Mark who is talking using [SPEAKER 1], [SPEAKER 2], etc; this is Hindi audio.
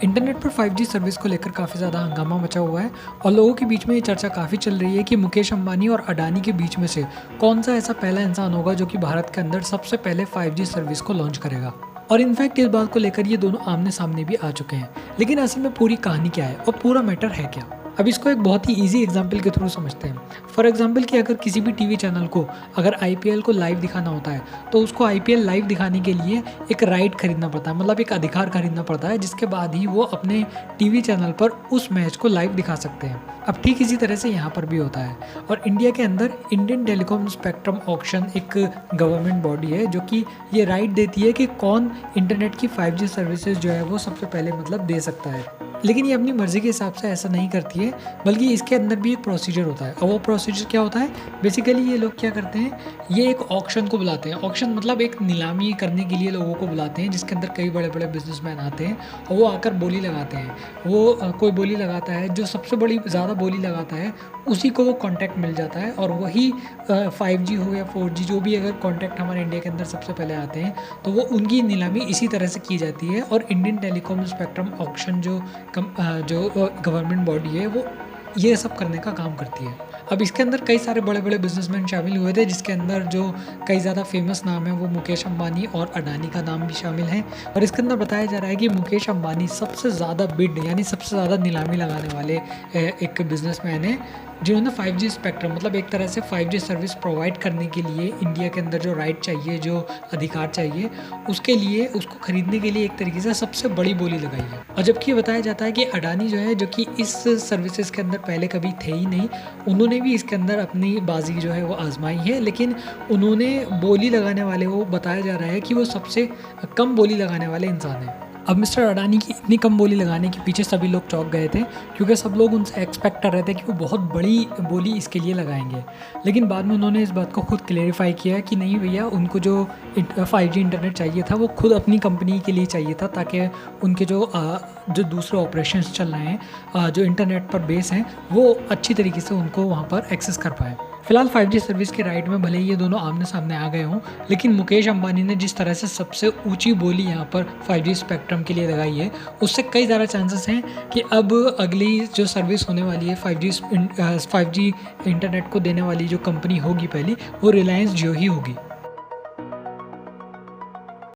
[SPEAKER 1] इंटरनेट पर 5G सर्विस को लेकर काफ़ी ज़्यादा हंगामा मचा हुआ है और लोगों के बीच में ये चर्चा काफ़ी चल रही है कि मुकेश अंबानी और अडानी के बीच में से कौन सा ऐसा पहला इंसान होगा जो कि भारत के अंदर सबसे पहले 5G सर्विस को लॉन्च करेगा। और इनफैक्ट इस बात को लेकर ये दोनों आमने सामने भी आ चुके हैं। लेकिन असल में पूरी कहानी क्या है और पूरा मैटर है क्या? अब इसको एक बहुत ही ईजी एग्जाम्पल के थ्रू समझते हैं। फॉर एग्जाम्पल कि अगर किसी भी टीवी चैनल को अगर आईपीएल को लाइव दिखाना होता है तो उसको आईपीएल लाइव दिखाने के लिए एक राइट खरीदना पड़ता है, मतलब एक अधिकार खरीदना पड़ता है, जिसके बाद ही वो अपने टीवी चैनल पर उस मैच को लाइव दिखा सकते हैं। अब ठीक इसी तरह से यहाँ पर भी होता है। और इंडिया के अंदर इंडियन टेलीकॉम स्पेक्ट्रम ऑक्शन एक गवर्नमेंट बॉडी है जो कि ये राइट देती है कि कौन इंटरनेट की 5G सर्विसेज जो है वो सबसे पहले मतलब दे सकता है। लेकिन ये अपनी मर्ज़ी के हिसाब से ऐसा नहीं करती है, बल्कि इसके अंदर भी एक प्रोसीजर होता है। और वो प्रोसीजर क्या होता है? बेसिकली ये लोग क्या करते हैं, ये एक ऑक्शन को बुलाते हैं। ऑक्शन मतलब एक नीलामी करने के लिए लोगों को बुलाते हैं, जिसके अंदर कई बड़े बड़े बिजनेसमैन आते हैं और वो आकर बोली लगाते हैं। वो कोई बोली लगाता है, जो सबसे बड़ी ज़्यादा बोली लगाता है उसी को वो कॉन्ट्रैक्ट मिल जाता है। और वही 5G हो या 4G जो भी अगर कॉन्ट्रैक्ट हमारे इंडिया के अंदर सबसे पहले आते हैं तो वो उनकी नीलामी इसी तरह से की जाती है। और इंडियन टेलीकॉम स्पेक्ट्रम ऑक्शन जो गवर्नमेंट बॉडी है वो ये सब करने का काम करती है। अब इसके अंदर कई सारे बड़े बड़े बिजनेसमैन शामिल हुए थे, जिसके अंदर जो कई ज़्यादा फेमस नाम है वो मुकेश अंबानी और अडानी का नाम भी शामिल है। और इसके अंदर बताया जा रहा है कि मुकेश अंबानी सबसे ज़्यादा बिड यानी सबसे ज़्यादा नीलामी लगाने वाले एक बिजनेसमैन है, जिन्होंने 5G स्पेक्ट्रम मतलब एक तरह से 5G सर्विस प्रोवाइड करने के लिए इंडिया के अंदर जो राइट चाहिए, जो अधिकार चाहिए, उसके लिए उसको खरीदने के लिए एक तरीके से सबसे बड़ी बोली लगाई है। और जबकि ये बताया जाता है कि अडानी जो है, जो कि इस सर्विसेज के अंदर पहले कभी थे ही नहीं, उन्होंने भी इसके अंदर अपनी बाजी जो है वो आजमाई है। लेकिन उन्होंने बोली लगाने वाले वो बताया जा रहा है कि वो सबसे कम बोली लगाने वाले इंसान हैं। अब मिस्टर अडानी की इतनी कम बोली लगाने के पीछे सभी लोग चौंक गए थे, क्योंकि सब लोग उनसे एक्सपेक्ट कर रहे थे कि वो बहुत बड़ी बोली इसके लिए लगाएंगे। लेकिन बाद में उन्होंने इस बात को खुद क्लेरिफाई किया कि नहीं भैया, उनको जो 5G इंटरनेट चाहिए था वो खुद अपनी कंपनी के लिए चाहिए था, ताकि उनके जो दूसरे ऑपरेशंस चल रहे हैं, जो इंटरनेट पर बेस हैं, वो अच्छी तरीके से उनको वहाँ पर एक्सेस कर पाए। फिलहाल 5G सर्विस के राइट में भले ही ये दोनों आमने सामने आ गए हों, लेकिन मुकेश अंबानी ने जिस तरह से सबसे ऊंची बोली यहाँ पर 5G स्पेक्ट्रम के लिए लगाई है, उससे कई ज़्यादा चांसेस हैं कि अब अगली जो सर्विस होने वाली है 5G इंटरनेट को देने वाली जो कंपनी होगी पहली, वो रिलायंस जियो ही होगी।